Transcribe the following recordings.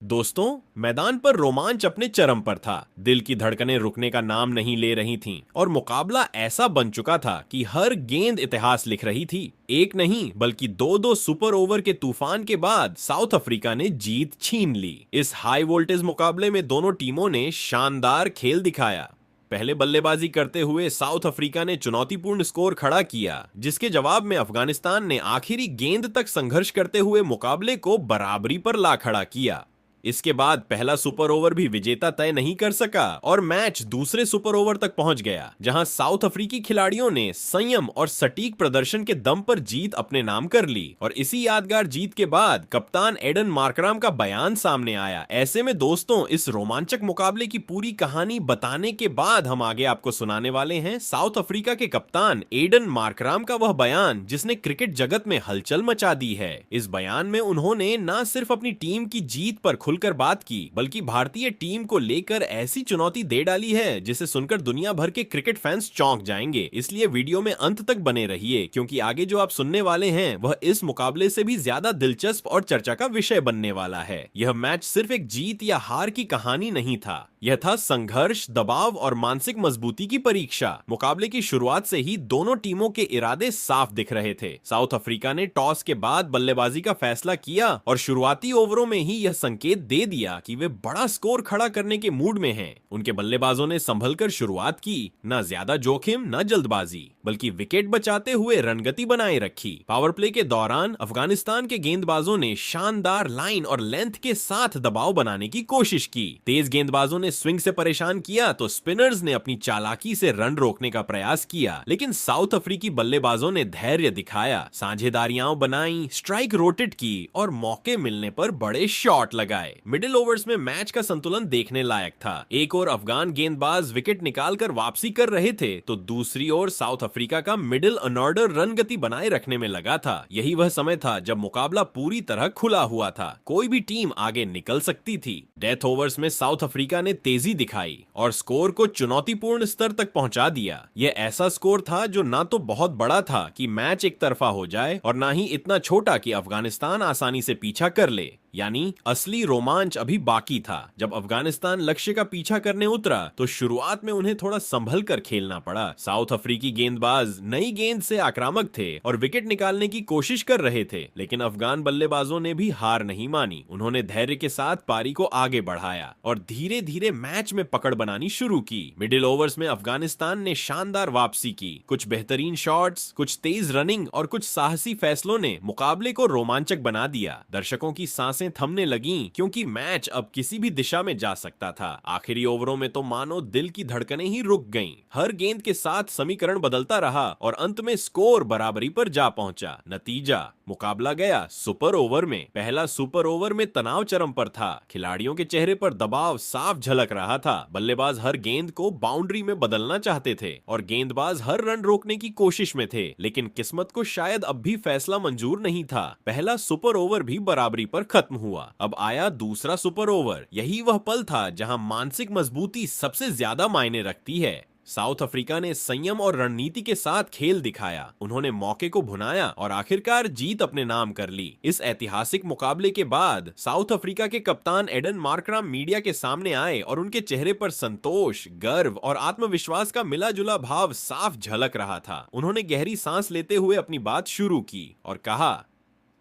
दोस्तों, मैदान पर रोमांच अपने चरम पर था। दिल की धड़कनें रुकने का नाम नहीं ले रही थीं और मुकाबला ऐसा बन चुका था कि हर गेंद इतिहास लिख रही थी। एक नहीं बल्कि दो दो सुपर ओवर के तूफान के बाद साउथ अफ्रीका ने जीत छीन ली। इस हाई वोल्टेज मुकाबले में दोनों टीमों ने शानदार खेल दिखाया। पहले बल्लेबाजी करते हुए साउथ अफ्रीका ने चुनौतीपूर्ण स्कोर खड़ा किया, जिसके जवाब में अफगानिस्तान ने आखिरी गेंद तक संघर्ष करते हुए मुकाबले को बराबरी पर ला खड़ा किया। इसके बाद पहला सुपर ओवर भी विजेता तय नहीं कर सका और मैच दूसरे सुपर ओवर तक पहुंच गया, जहां साउथ अफ्रीकी खिलाड़ियों ने संयम और सटीक प्रदर्शन के दम पर जीत अपने नाम कर ली। और इसी यादगार जीत के बाद कप्तान एडन मार्कराम का बयान सामने आया। ऐसे में दोस्तों, इस रोमांचक मुकाबले की पूरी कहानी बताने के बाद हम आगे आपको सुनाने वाले हैं साउथ अफ्रीका के कप्तान एडन मार्कराम का वह बयान जिसने क्रिकेट जगत में हलचल मचा दी है। इस बयान में उन्होंने न सिर्फ अपनी टीम की जीत पर खुलकर बात की, बल्कि भारतीय टीम को लेकर ऐसी चुनौती दे डाली है जिसे सुनकर दुनिया भर के क्रिकेट फैंस चौंक जाएंगे। इसलिए वीडियो में अंत तक बने रहिए, क्योंकि आगे जो आप सुनने वाले हैं वह इस मुकाबले से भी ज्यादा दिलचस्प और चर्चा का विषय बनने वाला है। यह मैच सिर्फ एक जीत या हार की कहानी नहीं था, यह था संघर्ष, दबाव और मानसिक मजबूती की परीक्षा। मुकाबले की शुरुआत से ही दोनों टीमों के इरादे साफ दिख रहे थे। साउथ अफ्रीका ने टॉस के बाद बल्लेबाजी का फैसला किया और शुरुआती ओवरों में ही यह संकेत दे दिया कि वे बड़ा स्कोर खड़ा करने के मूड में हैं। उनके बल्लेबाजों ने संभलकर शुरुआत की, न ज्यादा जोखिम न जल्दबाजी, बल्कि विकेट बचाते हुए रनगति बनाए रखी। पावर प्ले के दौरान अफगानिस्तान के गेंदबाजों ने शानदार लाइन और लेंथ के साथ दबाव बनाने की कोशिश की। तेज गेंदबाजों ने स्विंग से परेशान किया तो स्पिनर्स ने अपनी चालाकी से रन रोकने का प्रयास किया, लेकिन साउथ अफ्रीकी बल्लेबाजों ने धैर्य दिखाया, साझेदारियां बनाई, स्ट्राइक रोटेट की और मौके मिलने पर बड़े शॉट लगाए। मिडिल ओवर्स में मैच का संतुलन देखने लायक था। एक और अफगान गेंदबाज विकेट निकालकर वापसी कर रहे थे तो दूसरी ओर साउथ अफ्रीका का मिडिल अनऑर्डर रन गति बनाए रखने में लगा था। यही वह समय था जब मुकाबला पूरी तरह खुला हुआ था, कोई भी टीम आगे निकल सकती थी। डेथ ओवर्स में साउथ अफ्रीका ने तेजी दिखाई और स्कोर को चुनौतीपूर्ण स्तर तक पहुंचा दिया। यह ऐसा स्कोर था जो ना तो बहुत बड़ा था कि मैच एक तरफा हो जाए और ना ही इतना छोटा कि अफगानिस्तान आसानी से पीछा कर ले। यानी असली रोमांच अभी बाकी था। जब अफगानिस्तान लक्ष्य का पीछा करने उतरा तो शुरुआत में उन्हें थोड़ा संभल कर खेलना पड़ा। साउथ अफ्रीकी गेंदबाज नई गेंद से आक्रामक थे और विकेट निकालने की कोशिश कर रहे थे, लेकिन अफगान बल्लेबाजों ने भी हार नहीं मानी। उन्होंने धैर्य के साथ पारी को आगे बढ़ाया और धीरे धीरे मैच में पकड़ बनानी शुरू की। मिडिल ओवर्स में अफगानिस्तान ने शानदार वापसी की। कुछ बेहतरीन शॉट्स, कुछ तेज रनिंग और कुछ साहसी फैसलों ने मुकाबले को रोमांचक बना दिया। दर्शकों की सांसें थमने लगीं, क्योंकि मैच अब किसी भी दिशा में जा सकता था। आखिरी ओवरों में तो मानो दिल की धड़कनें ही रुक गईं। हर गेंद के साथ समीकरण बदलता रहा और अंत में स्कोर बराबरी पर जा पहुंचा। नतीजा, मुकाबला गया सुपर ओवर में। पहला सुपर ओवर में तनाव चरम पर था। खिलाड़ियों के चेहरे पर दबाव साफ झलक रहा था। बल्लेबाज हर गेंद को बाउंड्री में बदलना चाहते थे और गेंदबाज हर रन रोकने की कोशिश में थे, लेकिन किस्मत को शायद अब भी फैसला मंजूर नहीं था। पहला सुपर ओवर भी बराबरी पर खत्म हुआ। अब आया दूसरा सुपर ओवर। यही वह पल था जहां मानसिक मजबूती सबसे ज्यादा मायने रखती है। साउथ अफ्रीका ने संयम और रणनीति के साथ खेल दिखाया। उन्होंने मौके को भुनाया और आखिरकार जीत अपने नाम कर ली। इस ऐतिहासिक मुकाबले के बाद साउथ अफ्रीका के कप्तान एडन मार्कराम मीडिया के सामने आए और उनके चेहरे पर संतोष, गर्व और आत्मविश्वास का मिला जुला भाव साफ झलक रहा था। उन्होंने गहरी सांस लेते हुए अपनी बात शुरू की और कहा,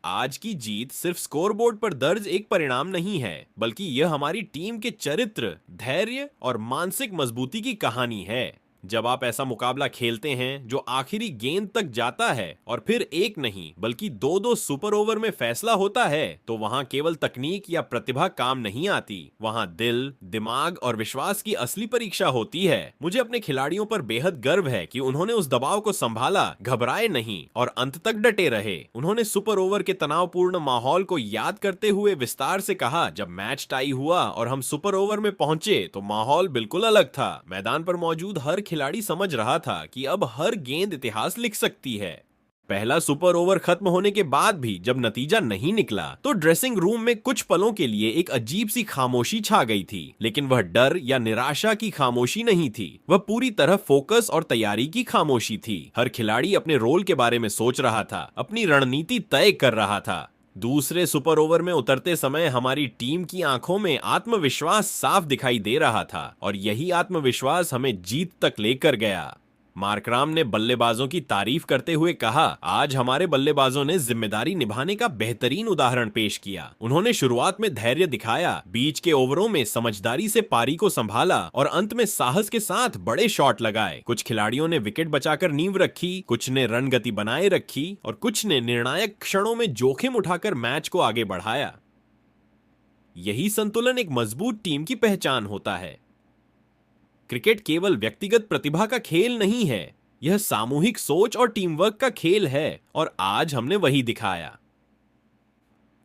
आज की जीत सिर्फ स्कोरबोर्ड पर दर्ज एक परिणाम नहीं है, बल्कि यह हमारी टीम के चरित्र, धैर्य और मानसिक मजबूती की कहानी है। जब आप ऐसा मुकाबला खेलते हैं जो आखिरी गेंद तक जाता है और फिर एक नहीं बल्कि दो दो सुपर ओवर में फैसला होता है, तो वहां केवल तकनीक या प्रतिभा काम नहीं आती। वहां दिल, दिमाग और विश्वास की असली परीक्षा होती है। मुझे अपने खिलाड़ियों पर बेहद गर्व है कि उन्होंने उस दबाव को संभाला, घबराए नहीं और अंत तक डटे रहे। उन्होंने सुपर ओवर के तनावपूर्ण माहौल को याद करते हुए विस्तार से कहा, जब मैच टाई हुआ और हम सुपर ओवर में पहुंचे तो माहौल बिल्कुल अलग था। मैदान पर मौजूद हर खिलाड़ी समझ रहा था कि अब हर गेंद इतिहास लिख सकती है। पहला सुपर ओवर खत्म होने के बाद भी जब नतीजा नहीं निकला तो ड्रेसिंग रूम में कुछ पलों के लिए एक अजीब सी खामोशी छा गई थी, लेकिन वह डर या निराशा की खामोशी नहीं थी। वह पूरी तरह फोकस और तैयारी की खामोशी थी। हर खिलाड़ी अपने रोल के बारे में सोच रहा था, अपनी रणनीति तय कर रहा था। दूसरे सुपर ओवर में उतरते समय हमारी टीम की आंखों में आत्मविश्वास साफ दिखाई दे रहा था और यही आत्मविश्वास हमें जीत तक लेकर गया। मार्कराम ने बल्लेबाजों की तारीफ करते हुए कहा, आज हमारे बल्लेबाजों ने जिम्मेदारी निभाने का बेहतरीन उदाहरण पेश किया। उन्होंने शुरुआत में धैर्य दिखाया, बीच के ओवरों में समझदारी से पारी को संभाला और अंत में साहस के साथ बड़े शॉट लगाए। कुछ खिलाड़ियों ने विकेट बचाकर नींव रखी, कुछ ने रन गति बनाए रखी और कुछ ने निर्णायक क्षणों में जोखिम उठाकर मैच को आगे बढ़ाया। यही संतुलन एक मजबूत टीम की पहचान होता है। क्रिकेट केवल व्यक्तिगत प्रतिभा का खेल नहीं है, यह सामूहिक सोच और टीम वर्क का खेल है और आज हमने वही दिखाया।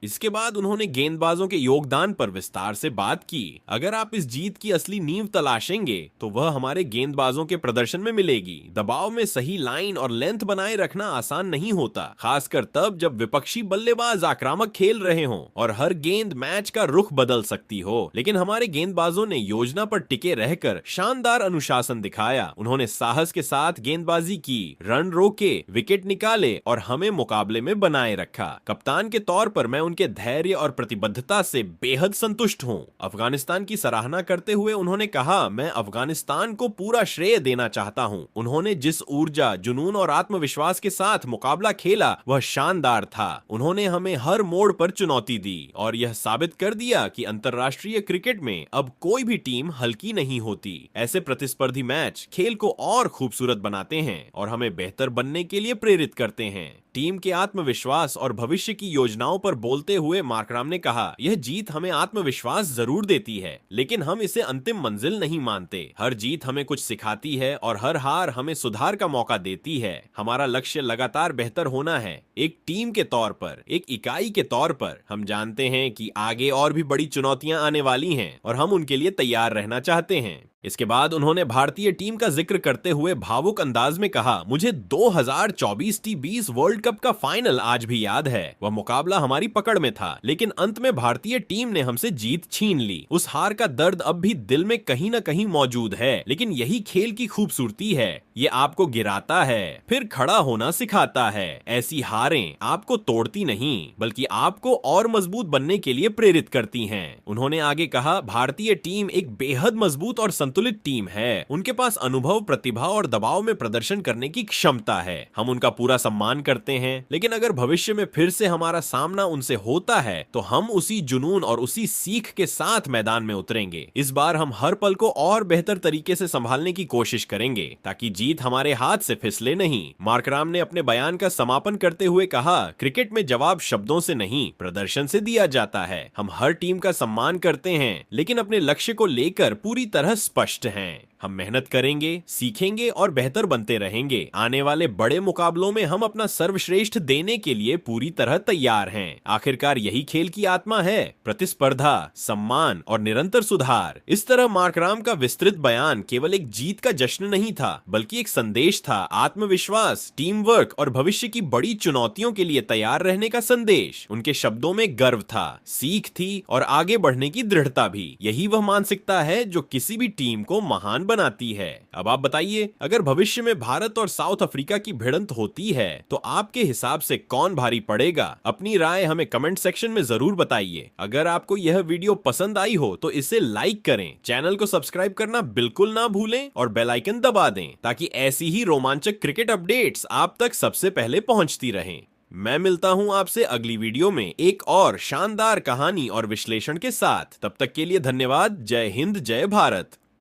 इसके बाद उन्होंने गेंदबाजों के योगदान पर विस्तार से बात की। अगर आप इस जीत की असली नींव तलाशेंगे तो वह हमारे गेंदबाजों के प्रदर्शन में मिलेगी। दबाव में सही लाइन और लेंथ बनाए रखना आसान नहीं होता, खासकर तब जब विपक्षी बल्लेबाज आक्रामक खेल रहे हों और हर गेंद मैच का रुख बदल सकती हो। लेकिन हमारे गेंदबाजों ने योजना पर टिके रहकर शानदार अनुशासन दिखाया। उन्होंने साहस के साथ गेंदबाजी की, रन रोके, विकेट निकाले और हमें मुकाबले में बनाए रखा। कप्तान के तौर पर मैं उनके धैर्य और प्रतिबद्धता से बेहद संतुष्ट हूं। अफगानिस्तान की सराहना करते हुए उन्होंने कहा, मैं अफगानिस्तान को पूरा श्रेय देना चाहता हूं। उन्होंने जिस ऊर्जा, जुनून और आत्मविश्वास के साथ मुकाबला खेला वह शानदार था। उन्होंने हमें हर मोड़ पर चुनौती दी और यह साबित कर दिया कि अंतर्राष्ट्रीय क्रिकेट में अब कोई भी टीम हल्की नहीं होती। ऐसे प्रतिस्पर्धी मैच खेल को और खूबसूरत बनाते हैं और हमें बेहतर बनने के लिए प्रेरित करते हैं। टीम के आत्मविश्वास और भविष्य की योजनाओं पर बोलते हुए मार्कराम ने कहा, यह जीत हमें आत्मविश्वास जरूर देती है, लेकिन हम इसे अंतिम मंजिल नहीं मानते। हर जीत हमें कुछ सिखाती है और हर हार हमें सुधार का मौका देती है। हमारा लक्ष्य लगातार बेहतर होना है। एक टीम के तौर पर, एक इकाई के तौर पर हम जानते हैं कि आगे और भी बड़ी चुनौतियां आने वाली हैं और हम उनके लिए तैयार रहना चाहते हैं। इसके बाद उन्होंने भारतीय टीम का जिक्र करते हुए भावुक अंदाज में कहा, मुझे 2024 T20 वर्ल्ड कप का फाइनल आज भी याद है। वह मुकाबला हमारी पकड़ में था, लेकिन अंत में भारतीय टीम ने हमसे जीत छीन ली। उस हार का दर्द अब भी दिल में कहीं न कहीं मौजूद है, लेकिन यही खेल की खूबसूरती है। ये आपको गिराता है, फिर खड़ा होना सिखाता है। ऐसी हारें आपको तोड़ती नहीं, बल्कि आपको और मजबूत बनने के लिए प्रेरित करती हैं। उन्होंने आगे कहा, भारतीय टीम एक बेहद मजबूत और संतुलित टीम है। उनके पास अनुभव, प्रतिभा और दबाव में प्रदर्शन करने की क्षमता है। हम उनका पूरा सम्मान करते हैं, लेकिन अगर भविष्य में फिर से हमारा सामना उनसे होता है तो हम उसी जुनून और उसी सीख के साथ मैदान में उतरेंगे। इस बार हम हर पल को और बेहतर तरीके से संभालने की कोशिश करेंगे ताकि जीत हमारे हाथ से फिसले नहीं। मार्कराम ने अपने बयान का समापन करते हुए कहा, क्रिकेट में जवाब शब्दों से नहीं, प्रदर्शन से दिया जाता है। हम हर टीम का सम्मान करते हैं, लेकिन अपने लक्ष्य को लेकर पूरी तरह स्पष्ट हैं। हम मेहनत करेंगे, सीखेंगे और बेहतर बनते रहेंगे। आने वाले बड़े मुकाबलों में हम अपना सर्वश्रेष्ठ देने के लिए पूरी तरह तैयार हैं। आखिरकार यही खेल की आत्मा है, प्रतिस्पर्धा, सम्मान और निरंतर सुधार। इस तरह मार्कराम का विस्तृत बयान केवल एक जीत का जश्न नहीं था, बल्कि एक संदेश था। आत्मविश्वास, टीम वर्क और भविष्य की बड़ी चुनौतियों के लिए तैयार रहने का संदेश। उनके शब्दों में गर्व था, सीख थी और आगे बढ़ने की दृढ़ता भी। यही वह मानसिकता है जो किसी भी टीम को महान बनाती है। अब आप बताइए, अगर भविष्य में भारत और साउथ अफ्रीका की भिड़ंत होती है तो आपके हिसाब से कौन भारी पड़ेगा? अपनी राय हमें कमेंट सेक्शन में जरूर बताइए। अगर आपको यह वीडियो पसंद आई हो तो इसे लाइक करें, चैनल को सब्सक्राइब करना बिल्कुल ना भूलें और बेल आइकन दबा दें ताकि ऐसी ही रोमांचक क्रिकेट अपडेट्स आप तक सबसे पहले पहुंचती रहें। मैं मिलता हूं आपसे अगली वीडियो में एक और शानदार कहानी और विश्लेषण के साथ। तब तक के लिए धन्यवाद। जय हिंद, जय भारत।